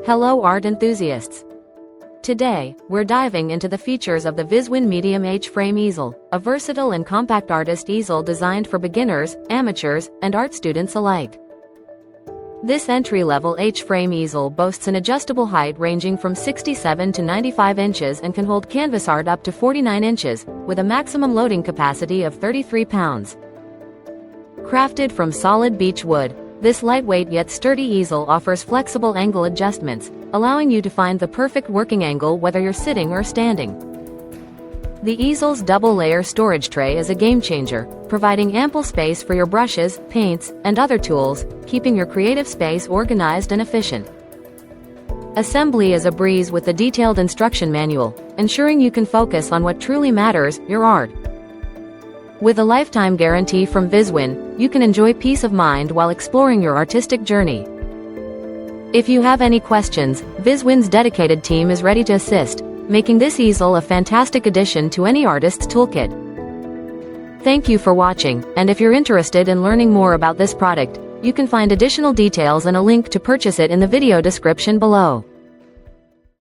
Hello art enthusiasts! Today, we're diving into the features of the VISWIN Medium H-Frame Easel, a versatile and compact artist easel designed for beginners, amateurs, and art students alike. This entry-level H-frame easel boasts an adjustable height ranging from 67 to 95 inches and can hold canvas art up to 49 inches, with a maximum loading capacity of 33 pounds. Crafted from solid beechwood, this lightweight yet sturdy easel offers flexible angle adjustments, allowing you to find the perfect working angle whether you're sitting or standing. The easel's double-layer storage tray is a game-changer, providing ample space for your brushes, paints, and other tools, keeping your creative space organized and efficient. Assembly is a breeze with the detailed instruction manual, ensuring you can focus on what truly matters, your art. With a lifetime guarantee from VISWIN, you can enjoy peace of mind while exploring your artistic journey. If you have any questions, VISWIN's dedicated team is ready to assist, making this easel a fantastic addition to any artist's toolkit. Thank you for watching, and if you're interested in learning more about this product, you can find additional details and a link to purchase it in the video description below.